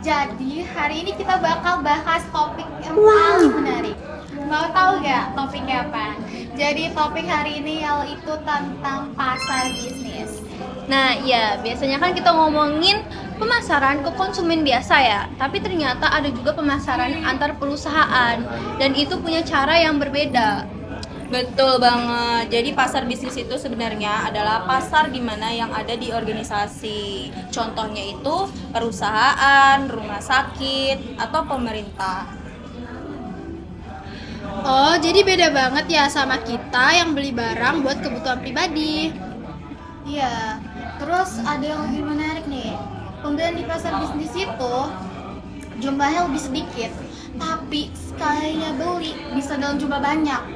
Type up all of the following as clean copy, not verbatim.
Jadi hari ini kita bakal bahas topik yang paling menarik. Mau tahu gak topiknya apa? Jadi topik hari ini yaitu tentang pasar bisnis. Nah, ya, biasanya kan kita ngomongin pemasaran ke konsumen biasa ya, tapi ternyata ada juga pemasaran antar perusahaan dan itu punya cara yang berbeda. Betul banget. Jadi pasar bisnis itu sebenarnya adalah pasar di mana yang ada di organisasi. Contohnya itu perusahaan, rumah sakit, atau pemerintah. Oh, jadi beda banget ya sama kita yang beli barang buat kebutuhan pribadi. Iya, terus ada yang lebih menarik nih. Pembelian di pasar bisnis itu jumlahnya lebih sedikit, tapi sekalinya beli bisa dalam jumlah banyak.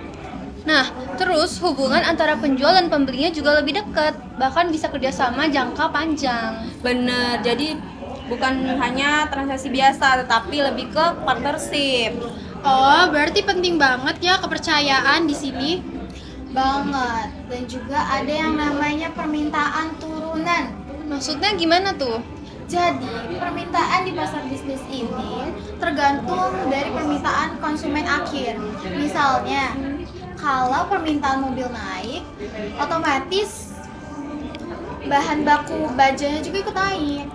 Nah, terus hubungan antara penjual dan pembelinya juga lebih dekat, bahkan bisa kerjasama jangka panjang. Bener, jadi bukan hanya transaksi biasa, tetapi lebih ke partnership. Oh, berarti penting banget ya kepercayaan di sini. Banget. Dan juga ada yang namanya permintaan turunan. Maksudnya gimana tuh? Jadi, permintaan di pasar bisnis ini tergantung dari permintaan konsumen akhir. Misalnya, kalau permintaan mobil naik, otomatis bahan baku bajanya juga ikut naik.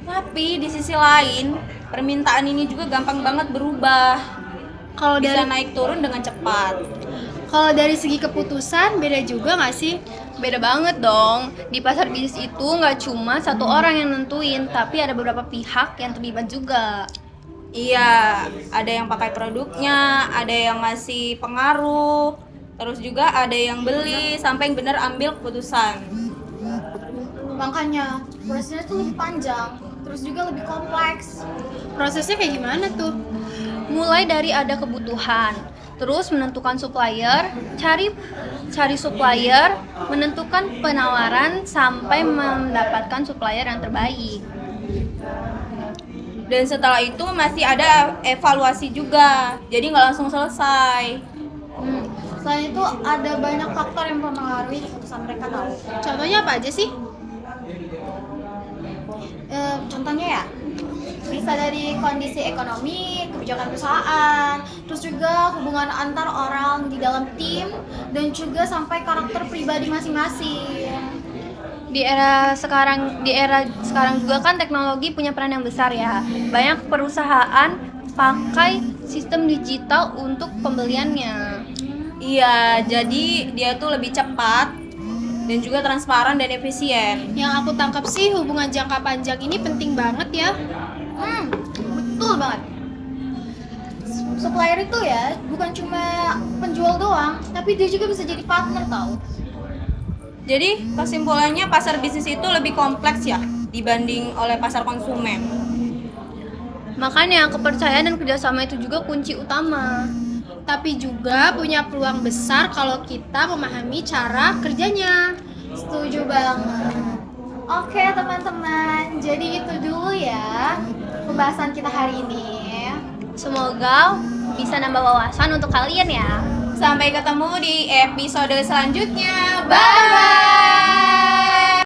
Tapi di sisi lain, permintaan ini juga gampang banget berubah. Kalau Bisa dari naik turun dengan cepat. kalau dari segi keputusan beda juga nggak sih? Beda banget dong. Di pasar bisnis itu nggak cuma satu orang yang nentuin, tapi ada beberapa pihak yang terlibat juga. Iya, ada yang pakai produknya, ada yang ngasih pengaruh, terus juga ada yang beli sampai bener ambil keputusan. Makanya, prosesnya tuh lebih panjang, terus juga lebih kompleks. Prosesnya kayak gimana tuh? Mulai dari ada kebutuhan, terus menentukan supplier, cari supplier, menentukan penawaran sampai mendapatkan supplier yang terbaik. Dan setelah itu masih ada evaluasi juga, jadi nggak langsung selesai. Selain itu, ada banyak faktor yang mempengaruhi keputusan mereka tahu. Contohnya apa aja sih? Contohnya ya, bisa dari kondisi ekonomi, kebijakan perusahaan, terus juga hubungan antar orang di dalam tim, dan juga sampai karakter pribadi masing-masing. Di era sekarang juga kan teknologi punya peran yang besar ya. Banyak perusahaan pakai sistem digital untuk pembeliannya. Iya, jadi dia tuh lebih cepat dan juga transparan dan efisien. Yang aku tangkap sih hubungan jangka panjang ini penting banget ya. Betul banget. Supplier itu ya bukan cuma penjual doang, tapi dia juga bisa jadi partner tau. Jadi kesimpulannya pasar bisnis itu lebih kompleks ya dibanding oleh pasar konsumen. Makanya kepercayaan dan kerjasama itu juga kunci utama. Tapi juga punya peluang besar kalau kita memahami cara kerjanya. Setuju banget. Oke teman-teman, jadi itu dulu ya pembahasan kita hari ini. Semoga bisa nambah wawasan untuk kalian ya. Sampai ketemu di episode selanjutnya. Bye bye.